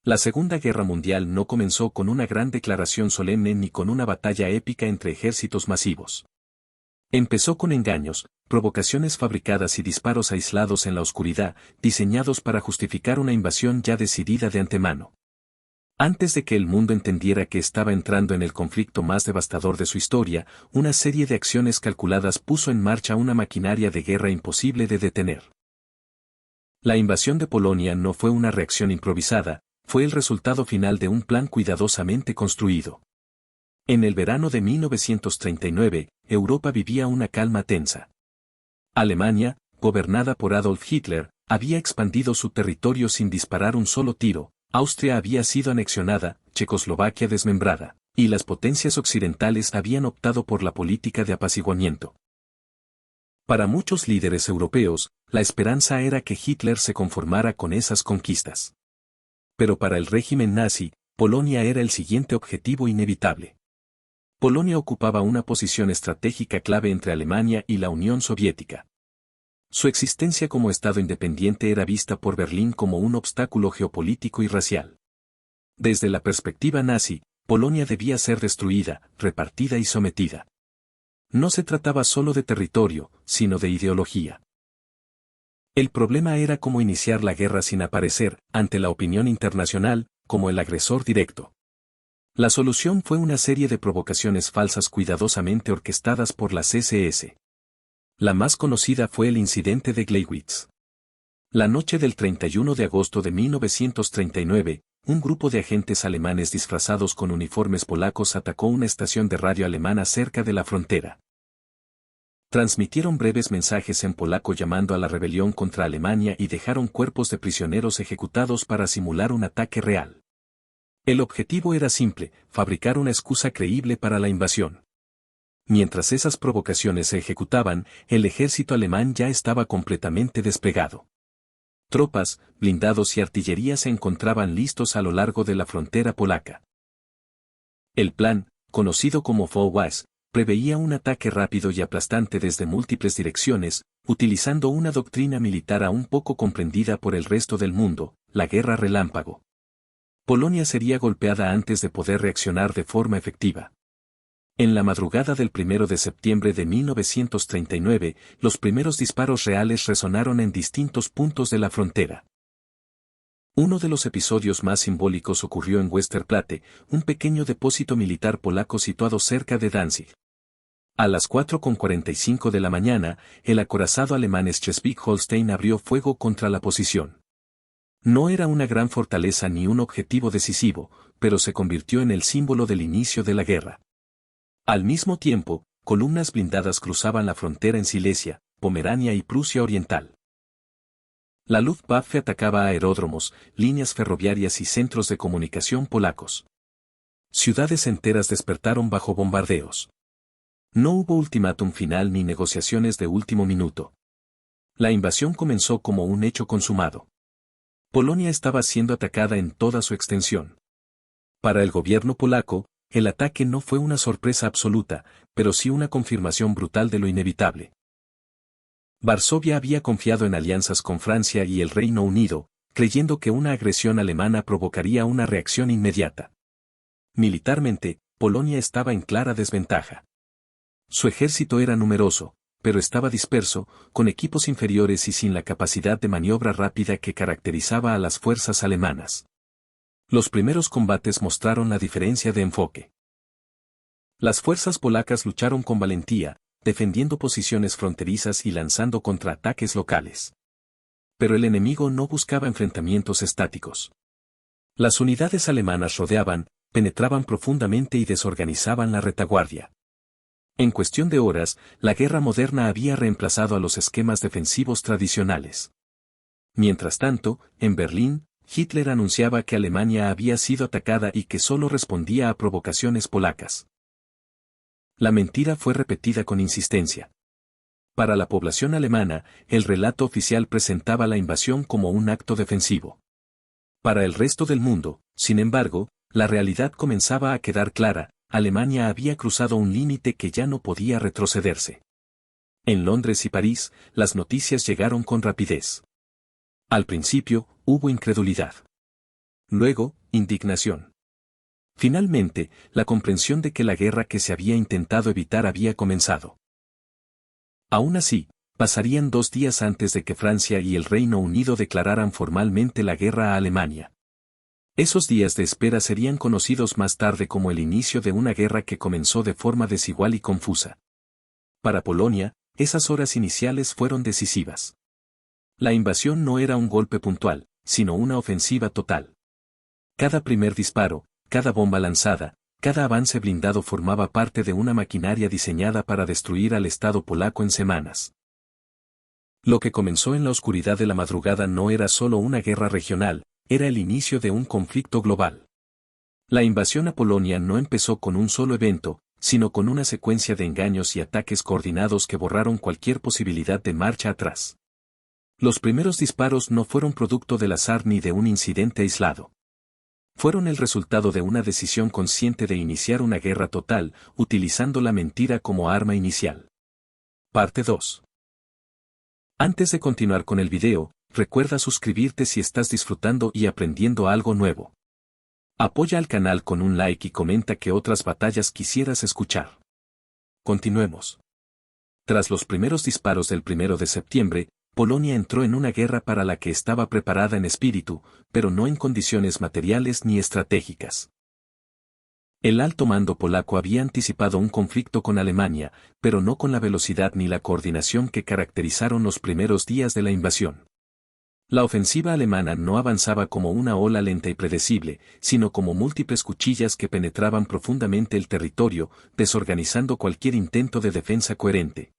La Segunda Guerra Mundial no comenzó con una gran declaración solemne ni con una batalla épica entre ejércitos masivos. Empezó con engaños, provocaciones fabricadas y disparos aislados en la oscuridad, diseñados para justificar una invasión ya decidida de antemano. Antes de que el mundo entendiera que estaba entrando en el conflicto más devastador de su historia, una serie de acciones calculadas puso en marcha una maquinaria de guerra imposible de detener. La invasión de Polonia no fue una reacción improvisada, fue el resultado final de un plan cuidadosamente construido. En el verano de 1939, Europa vivía una calma tensa. Alemania, gobernada por Adolf Hitler, había expandido su territorio sin disparar un solo tiro, Austria había sido anexionada, Checoslovaquia desmembrada, y las potencias occidentales habían optado por la política de apaciguamiento. Para muchos líderes europeos, la esperanza era que Hitler se conformara con esas conquistas. Pero para el régimen nazi, Polonia era el siguiente objetivo inevitable. Polonia ocupaba una posición estratégica clave entre Alemania y la Unión Soviética. Su existencia como Estado independiente era vista por Berlín como un obstáculo geopolítico y racial. Desde la perspectiva nazi, Polonia debía ser destruida, repartida y sometida. No se trataba solo de territorio, sino de ideología. El problema era cómo iniciar la guerra sin aparecer, ante la opinión internacional, como el agresor directo. La solución fue una serie de provocaciones falsas cuidadosamente orquestadas por las SS. La más conocida fue el incidente de Gleiwitz. La noche del 31 de agosto de 1939, un grupo de agentes alemanes disfrazados con uniformes polacos atacó una estación de radio alemana cerca de la frontera. Transmitieron breves mensajes en polaco llamando a la rebelión contra Alemania y dejaron cuerpos de prisioneros ejecutados para simular un ataque real. El objetivo era simple, fabricar una excusa creíble para la invasión. Mientras esas provocaciones se ejecutaban, el ejército alemán ya estaba completamente desplegado. Tropas, blindados y artillería se encontraban listos a lo largo de la frontera polaca. El plan, conocido como Vorwärts, preveía un ataque rápido y aplastante desde múltiples direcciones, utilizando una doctrina militar aún poco comprendida por el resto del mundo, la guerra relámpago. Polonia sería golpeada antes de poder reaccionar de forma efectiva. En la madrugada del 1 de septiembre de 1939, los primeros disparos reales resonaron en distintos puntos de la frontera. Uno de los episodios más simbólicos ocurrió en Westerplatte, un pequeño depósito militar polaco situado cerca de Danzig. A las 4:45 de la mañana, el acorazado alemán Schleswig-Holstein abrió fuego contra la posición. No era una gran fortaleza ni un objetivo decisivo, pero se convirtió en el símbolo del inicio de la guerra. Al mismo tiempo, columnas blindadas cruzaban la frontera en Silesia, Pomerania y Prusia Oriental. La Luftwaffe atacaba aeródromos, líneas ferroviarias y centros de comunicación polacos. Ciudades enteras despertaron bajo bombardeos. No hubo ultimátum final ni negociaciones de último minuto. La invasión comenzó como un hecho consumado. Polonia estaba siendo atacada en toda su extensión. Para el gobierno polaco, el ataque no fue una sorpresa absoluta, pero sí una confirmación brutal de lo inevitable. Varsovia había confiado en alianzas con Francia y el Reino Unido, creyendo que una agresión alemana provocaría una reacción inmediata. Militarmente, Polonia estaba en clara desventaja. Su ejército era numeroso, pero estaba disperso, con equipos inferiores y sin la capacidad de maniobra rápida que caracterizaba a las fuerzas alemanas. Los primeros combates mostraron la diferencia de enfoque. Las fuerzas polacas lucharon con valentía, defendiendo posiciones fronterizas y lanzando contraataques locales. Pero el enemigo no buscaba enfrentamientos estáticos. Las unidades alemanas rodeaban, penetraban profundamente y desorganizaban la retaguardia. En cuestión de horas, la guerra moderna había reemplazado a los esquemas defensivos tradicionales. Mientras tanto, en Berlín, Hitler anunciaba que Alemania había sido atacada y que solo respondía a provocaciones polacas. La mentira fue repetida con insistencia. Para la población alemana, el relato oficial presentaba la invasión como un acto defensivo. Para el resto del mundo, sin embargo, la realidad comenzaba a quedar clara: Alemania había cruzado un límite que ya no podía retrocederse. En Londres y París, las noticias llegaron con rapidez. Al principio, hubo incredulidad. Luego, indignación. Finalmente, la comprensión de que la guerra que se había intentado evitar había comenzado. Aún así, pasarían 2 días antes de que Francia y el Reino Unido declararan formalmente la guerra a Alemania. Esos días de espera serían conocidos más tarde como el inicio de una guerra que comenzó de forma desigual y confusa. Para Polonia, esas horas iniciales fueron decisivas. La invasión no era un golpe puntual, sino una ofensiva total. Cada primer disparo, cada bomba lanzada, cada avance blindado formaba parte de una maquinaria diseñada para destruir al Estado polaco en semanas. Lo que comenzó en la oscuridad de la madrugada no era solo una guerra regional, era el inicio de un conflicto global. La invasión a Polonia no empezó con un solo evento, sino con una secuencia de engaños y ataques coordinados que borraron cualquier posibilidad de marcha atrás. Los primeros disparos no fueron producto del azar ni de un incidente aislado. Fueron el resultado de una decisión consciente de iniciar una guerra total, utilizando la mentira como arma inicial. Parte 2. Antes de continuar con el video, recuerda suscribirte si estás disfrutando y aprendiendo algo nuevo. Apoya al canal con un like y comenta qué otras batallas quisieras escuchar. Continuemos. Tras los primeros disparos del 1 de septiembre, Polonia entró en una guerra para la que estaba preparada en espíritu, pero no en condiciones materiales ni estratégicas. El alto mando polaco había anticipado un conflicto con Alemania, pero no con la velocidad ni la coordinación que caracterizaron los primeros días de la invasión. La ofensiva alemana no avanzaba como una ola lenta y predecible, sino como múltiples cuchillas que penetraban profundamente el territorio, desorganizando cualquier intento de defensa coherente.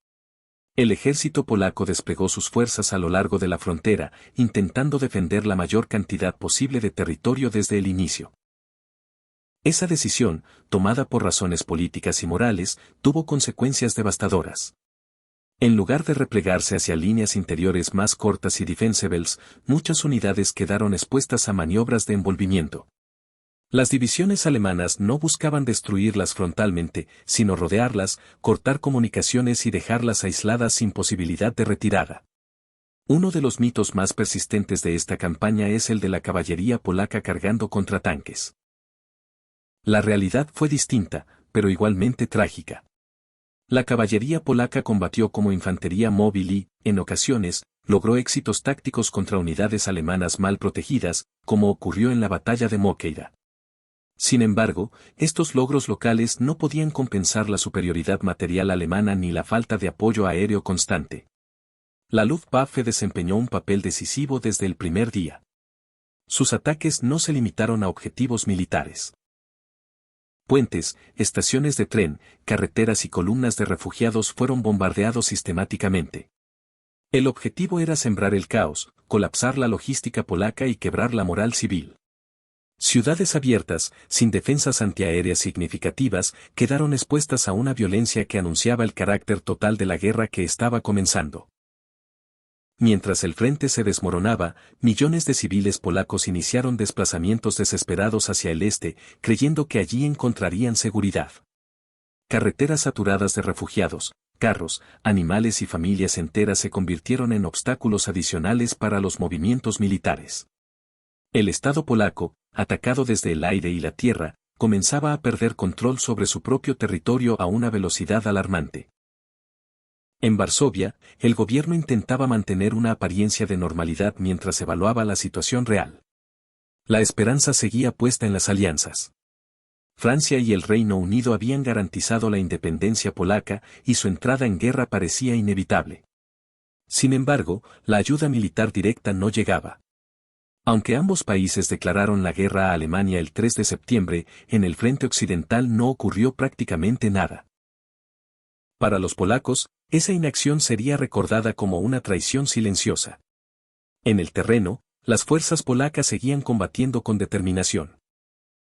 El ejército polaco desplegó sus fuerzas a lo largo de la frontera, intentando defender la mayor cantidad posible de territorio desde el inicio. Esa decisión, tomada por razones políticas y morales, tuvo consecuencias devastadoras. En lugar de replegarse hacia líneas interiores más cortas y defensibles, muchas unidades quedaron expuestas a maniobras de envolvimiento. Las divisiones alemanas no buscaban destruirlas frontalmente, sino rodearlas, cortar comunicaciones y dejarlas aisladas sin posibilidad de retirada. Uno de los mitos más persistentes de esta campaña es el de la caballería polaca cargando contratanques. La realidad fue distinta, pero igualmente trágica. La caballería polaca combatió como infantería móvil y, en ocasiones, logró éxitos tácticos contra unidades alemanas mal protegidas, como ocurrió en la batalla de Mokeida. Sin embargo, estos logros locales no podían compensar la superioridad material alemana ni la falta de apoyo aéreo constante. La Luftwaffe desempeñó un papel decisivo desde el primer día. Sus ataques no se limitaron a objetivos militares. Puentes, estaciones de tren, carreteras y columnas de refugiados fueron bombardeados sistemáticamente. El objetivo era sembrar el caos, colapsar la logística polaca y quebrar la moral civil. Ciudades abiertas, sin defensas antiaéreas significativas, quedaron expuestas a una violencia que anunciaba el carácter total de la guerra que estaba comenzando. Mientras el frente se desmoronaba, millones de civiles polacos iniciaron desplazamientos desesperados hacia el este, creyendo que allí encontrarían seguridad. Carreteras saturadas de refugiados, carros, animales y familias enteras se convirtieron en obstáculos adicionales para los movimientos militares. El Estado polaco, atacado desde el aire y la tierra, comenzaba a perder control sobre su propio territorio a una velocidad alarmante. En Varsovia, el gobierno intentaba mantener una apariencia de normalidad mientras evaluaba la situación real. La esperanza seguía puesta en las alianzas. Francia y el Reino Unido habían garantizado la independencia polaca y su entrada en guerra parecía inevitable. Sin embargo, la ayuda militar directa no llegaba. Aunque ambos países declararon la guerra a Alemania el 3 de septiembre, en el frente occidental no ocurrió prácticamente nada. Para los polacos, esa inacción sería recordada como una traición silenciosa. En el terreno, las fuerzas polacas seguían combatiendo con determinación.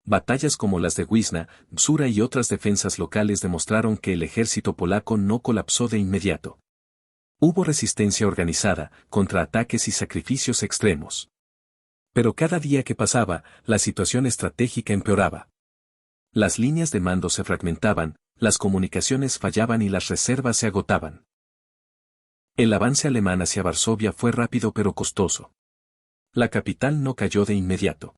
Batallas como las de Wisna, Bzura y otras defensas locales demostraron que el ejército polaco no colapsó de inmediato. Hubo resistencia organizada, contraataques y sacrificios extremos. Pero cada día que pasaba, la situación estratégica empeoraba. Las líneas de mando se fragmentaban, las comunicaciones fallaban y las reservas se agotaban. El avance alemán hacia Varsovia fue rápido pero costoso. La capital no cayó de inmediato.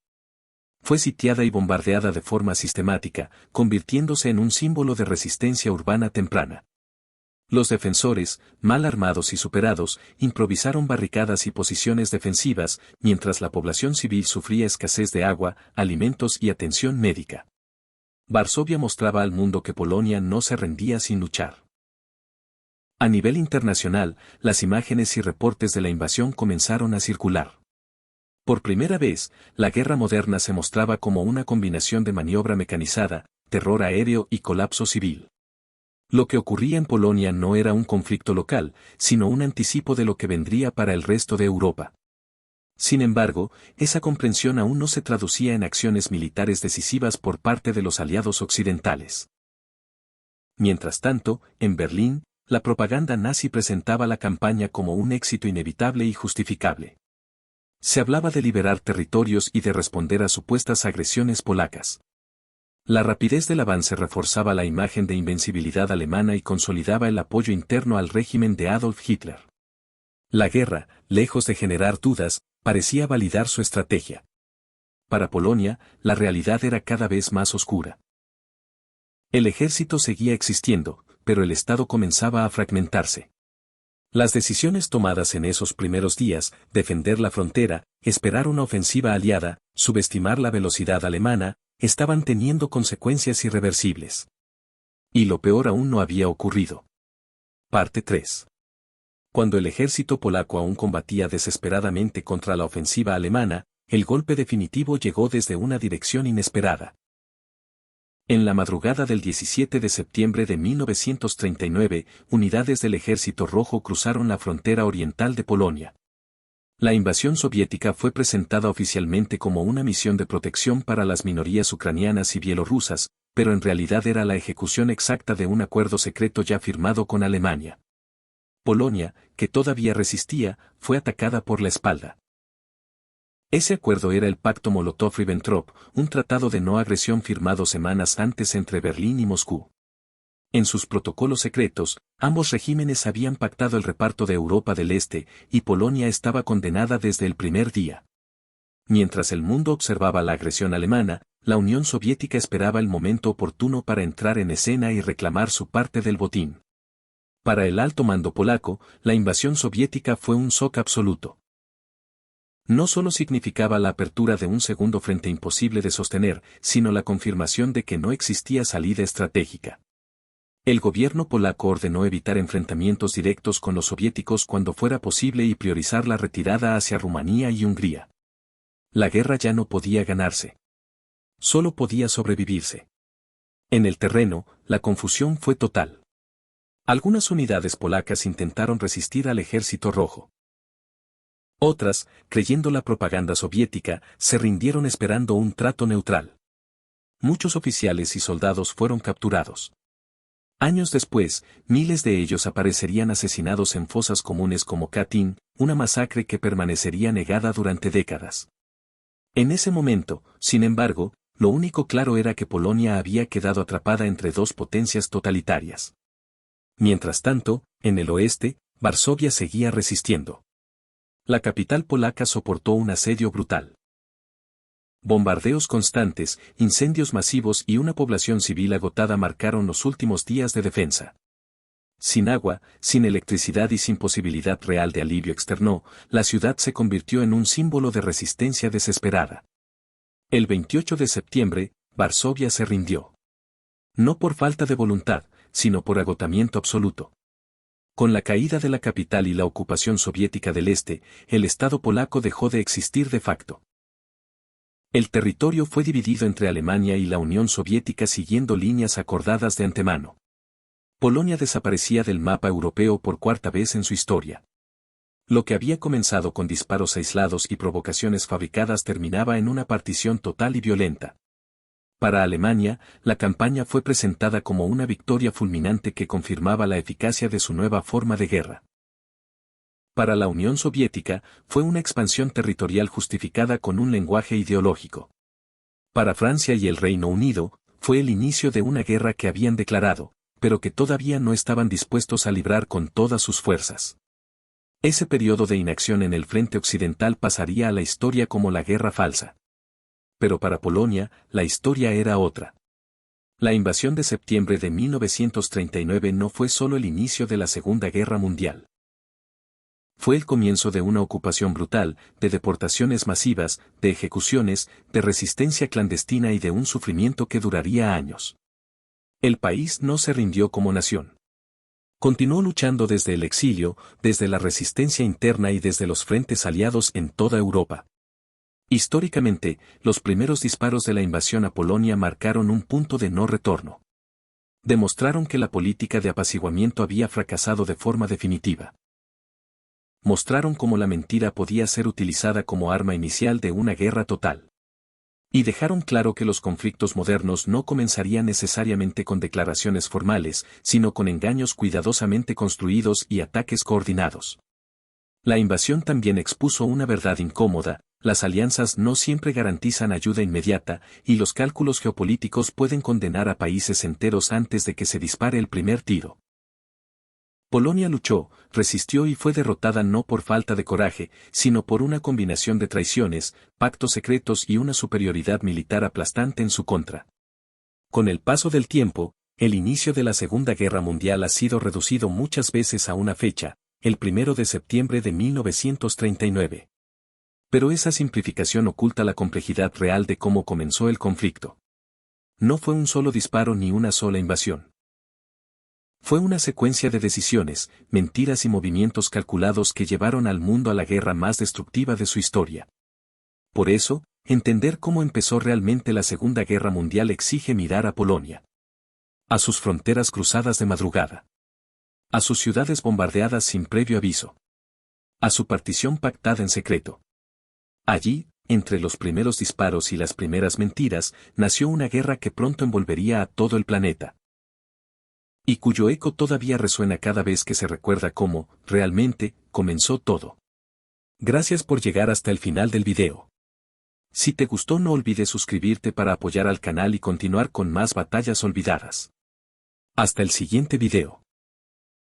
Fue sitiada y bombardeada de forma sistemática, convirtiéndose en un símbolo de resistencia urbana temprana. Los defensores, mal armados y superados, improvisaron barricadas y posiciones defensivas, mientras la población civil sufría escasez de agua, alimentos y atención médica. Varsovia mostraba al mundo que Polonia no se rendía sin luchar. A nivel internacional, las imágenes y reportes de la invasión comenzaron a circular. Por primera vez, la guerra moderna se mostraba como una combinación de maniobra mecanizada, terror aéreo y colapso civil. Lo que ocurría en Polonia no era un conflicto local, sino un anticipo de lo que vendría para el resto de Europa. Sin embargo, esa comprensión aún no se traducía en acciones militares decisivas por parte de los aliados occidentales. Mientras tanto, en Berlín, la propaganda nazi presentaba la campaña como un éxito inevitable y justificable. Se hablaba de liberar territorios y de responder a supuestas agresiones polacas. La rapidez del avance reforzaba la imagen de invencibilidad alemana y consolidaba el apoyo interno al régimen de Adolf Hitler. La guerra, lejos de generar dudas, parecía validar su estrategia. Para Polonia, la realidad era cada vez más oscura. El ejército seguía existiendo, pero el Estado comenzaba a fragmentarse. Las decisiones tomadas en esos primeros días, defender la frontera, esperar una ofensiva aliada, subestimar la velocidad alemana, estaban teniendo consecuencias irreversibles. Y lo peor aún no había ocurrido. Parte 3. Cuando el ejército polaco aún combatía desesperadamente contra la ofensiva alemana, el golpe definitivo llegó desde una dirección inesperada. En la madrugada del 17 de septiembre de 1939, unidades del Ejército Rojo cruzaron la frontera oriental de Polonia. La invasión soviética fue presentada oficialmente como una misión de protección para las minorías ucranianas y bielorrusas, pero en realidad era la ejecución exacta de un acuerdo secreto ya firmado con Alemania. Polonia, que todavía resistía, fue atacada por la espalda. Ese acuerdo era el Pacto Molotov-Ribbentrop, un tratado de no agresión firmado semanas antes entre Berlín y Moscú. En sus protocolos secretos, ambos regímenes habían pactado el reparto de Europa del Este, y Polonia estaba condenada desde el primer día. Mientras el mundo observaba la agresión alemana, la Unión Soviética esperaba el momento oportuno para entrar en escena y reclamar su parte del botín. Para el alto mando polaco, la invasión soviética fue un shock absoluto. No solo significaba la apertura de un segundo frente imposible de sostener, sino la confirmación de que no existía salida estratégica. El gobierno polaco ordenó evitar enfrentamientos directos con los soviéticos cuando fuera posible y priorizar la retirada hacia Rumanía y Hungría. La guerra ya no podía ganarse. Solo podía sobrevivirse. En el terreno, la confusión fue total. Algunas unidades polacas intentaron resistir al Ejército Rojo. Otras, creyendo la propaganda soviética, se rindieron esperando un trato neutral. Muchos oficiales y soldados fueron capturados. Años después, miles de ellos aparecerían asesinados en fosas comunes como Katyn, una masacre que permanecería negada durante décadas. En ese momento, sin embargo, lo único claro era que Polonia había quedado atrapada entre dos potencias totalitarias. Mientras tanto, en el oeste, Varsovia seguía resistiendo. La capital polaca soportó un asedio brutal. Bombardeos constantes, incendios masivos y una población civil agotada marcaron los últimos días de defensa. Sin agua, sin electricidad y sin posibilidad real de alivio externo, la ciudad se convirtió en un símbolo de resistencia desesperada. El 28 de septiembre, Varsovia se rindió. No por falta de voluntad, sino por agotamiento absoluto. Con la caída de la capital y la ocupación soviética del este, el Estado polaco dejó de existir de facto. El territorio fue dividido entre Alemania y la Unión Soviética siguiendo líneas acordadas de antemano. Polonia desaparecía del mapa europeo por cuarta vez en su historia. Lo que había comenzado con disparos aislados y provocaciones fabricadas terminaba en una partición total y violenta. Para Alemania, la campaña fue presentada como una victoria fulminante que confirmaba la eficacia de su nueva forma de guerra. Para la Unión Soviética, fue una expansión territorial justificada con un lenguaje ideológico. Para Francia y el Reino Unido, fue el inicio de una guerra que habían declarado, pero que todavía no estaban dispuestos a librar con todas sus fuerzas. Ese periodo de inacción en el frente occidental pasaría a la historia como la Guerra Falsa. pero para Polonia, la historia era otra. La invasión de septiembre de 1939 no fue solo el inicio de la Segunda Guerra Mundial. Fue el comienzo de una ocupación brutal, de deportaciones masivas, de ejecuciones, de resistencia clandestina y de un sufrimiento que duraría años. El país no se rindió como nación. Continuó luchando desde el exilio, desde la resistencia interna y desde los frentes aliados en toda Europa. Históricamente, los primeros disparos de la invasión a Polonia marcaron un punto de no retorno. Demostraron que la política de apaciguamiento había fracasado de forma definitiva. Mostraron cómo la mentira podía ser utilizada como arma inicial de una guerra total. Y dejaron claro que los conflictos modernos no comenzarían necesariamente con declaraciones formales, sino con engaños cuidadosamente construidos y ataques coordinados. La invasión también expuso una verdad incómoda: las alianzas no siempre garantizan ayuda inmediata, y los cálculos geopolíticos pueden condenar a países enteros antes de que se dispare el primer tiro. Polonia luchó, resistió y fue derrotada no por falta de coraje, sino por una combinación de traiciones, pactos secretos y una superioridad militar aplastante en su contra. Con el paso del tiempo, el inicio de la Segunda Guerra Mundial ha sido reducido muchas veces a una fecha, el 1 de septiembre de 1939. Pero esa simplificación oculta la complejidad real de cómo comenzó el conflicto. No fue un solo disparo ni una sola invasión. Fue una secuencia de decisiones, mentiras y movimientos calculados que llevaron al mundo a la guerra más destructiva de su historia. Por eso, entender cómo empezó realmente la Segunda Guerra Mundial exige mirar a Polonia. A sus fronteras cruzadas de madrugada. A sus ciudades bombardeadas sin previo aviso. A su partición pactada en secreto. Allí, entre los primeros disparos y las primeras mentiras, nació una guerra que pronto envolvería a todo el planeta. Y cuyo eco todavía resuena cada vez que se recuerda cómo, realmente, comenzó todo. Gracias por llegar hasta el final del video. Si te gustó, no olvides suscribirte para apoyar al canal y continuar con más batallas olvidadas. Hasta el siguiente video.